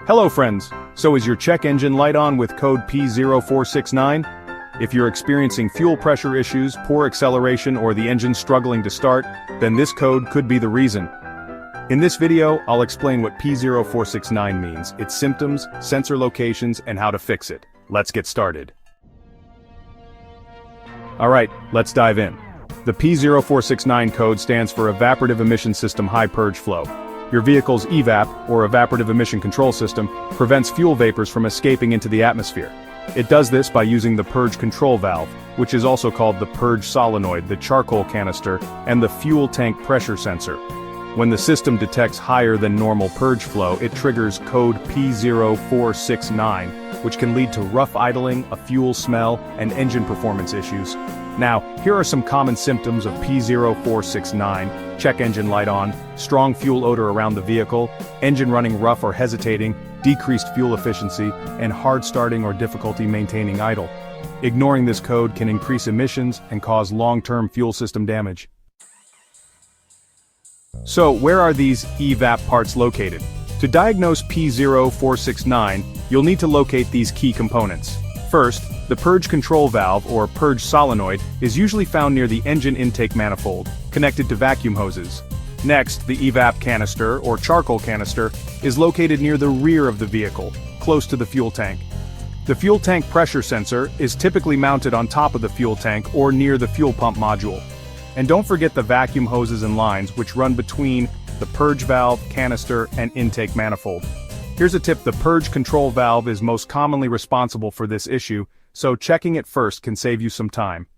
Hello friends, so is your check engine light on with code P0469? If you're experiencing fuel pressure issues, poor acceleration, or the engine struggling to start, then this code could be the reason. In this video, I'll explain what P0469 means, its symptoms, sensor locations, and how to fix it. Let's get started. Alright, let's dive in. The P0469 code stands for Evaporative Emission System High Purge Flow. Your vehicle's EVAP, or Evaporative Emission Control system, prevents fuel vapors from escaping into the atmosphere. It does this by using the purge control valve, which is also called the purge solenoid, the charcoal canister, and the fuel tank pressure sensor. When the system detects higher than normal purge flow, it triggers code P0469, which can lead to rough idling, a fuel smell, and engine performance issues. Now, here are some common symptoms of P0469, check engine light on, strong fuel odor around the vehicle, engine running rough or hesitating, decreased fuel efficiency, and hard starting or difficulty maintaining idle. Ignoring this code can increase emissions and cause long-term fuel system damage. So, where are these EVAP parts located? To diagnose P0469, you'll need to locate these key components. First, the purge control valve, or purge solenoid, is usually found near the engine intake manifold, connected to vacuum hoses. Next, the EVAP canister, or charcoal canister, is located near the rear of the vehicle, close to the fuel tank. The fuel tank pressure sensor is typically mounted on top of the fuel tank or near the fuel pump module. And don't forget the vacuum hoses and lines which run between the purge valve, canister, and intake manifold. Here's a tip: the purge control valve is most commonly responsible for this issue, so checking it first can save you some time.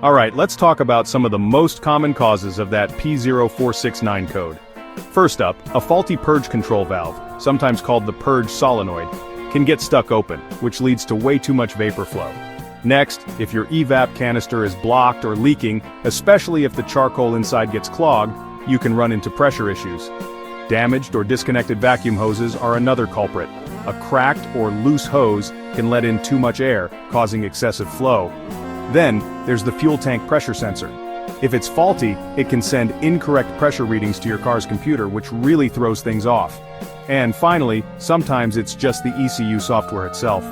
Alright, let's talk about some of the most common causes of that P0469 code. First up, a faulty purge control valve, sometimes called the purge solenoid, can get stuck open, which leads to way too much vapor flow. Next, if your EVAP canister is blocked or leaking, especially if the charcoal inside gets clogged, you can run into pressure issues. Damaged or disconnected vacuum hoses are another culprit. A cracked or loose hose can let in too much air, causing excessive flow. Then, there's the fuel tank pressure sensor. If it's faulty, it can send incorrect pressure readings to your car's computer, which really throws things off. And finally, sometimes it's just the ECU software itself.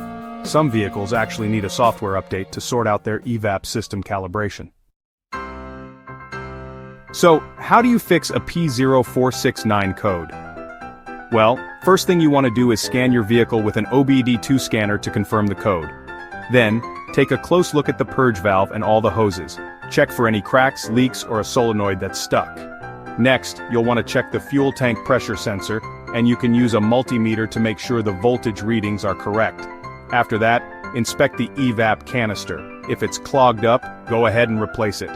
Some vehicles actually need a software update to sort out their EVAP system calibration. So, how do you fix a P0469 code? Well, first thing you want to do is scan your vehicle with an OBD-II scanner to confirm the code. Then, take a close look at the purge valve and all the hoses. Check for any cracks, leaks, or a solenoid that's stuck. Next, you'll want to check the fuel tank pressure sensor, and you can use a multimeter to make sure the voltage readings are correct. After that, inspect the EVAP canister. If it's clogged up, go ahead and replace it.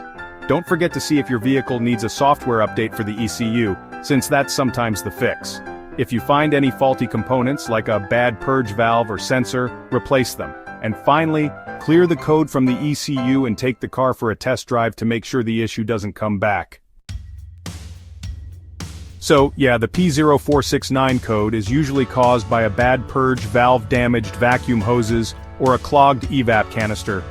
Don't forget to see if your vehicle needs a software update for the ECU, since that's sometimes the fix. If you find any faulty components like a bad purge valve or sensor, replace them. And finally, clear the code from the ECU and take the car for a test drive to make sure the issue doesn't come back. So, yeah, the P0469 code is usually caused by a bad purge, valve-damaged vacuum hoses, or a clogged EVAP canister.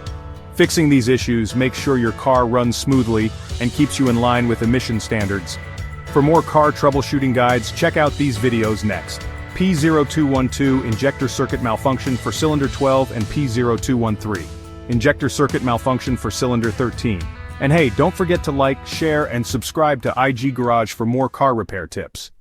Fixing these issues makes sure your car runs smoothly and keeps you in line with emission standards. For more car troubleshooting guides, check out these videos next. P0212 Injector Circuit Malfunction for Cylinder 12 and P0213 Injector Circuit Malfunction for Cylinder 13. And hey, don't forget to like, share, and subscribe to IG Garage for more car repair tips.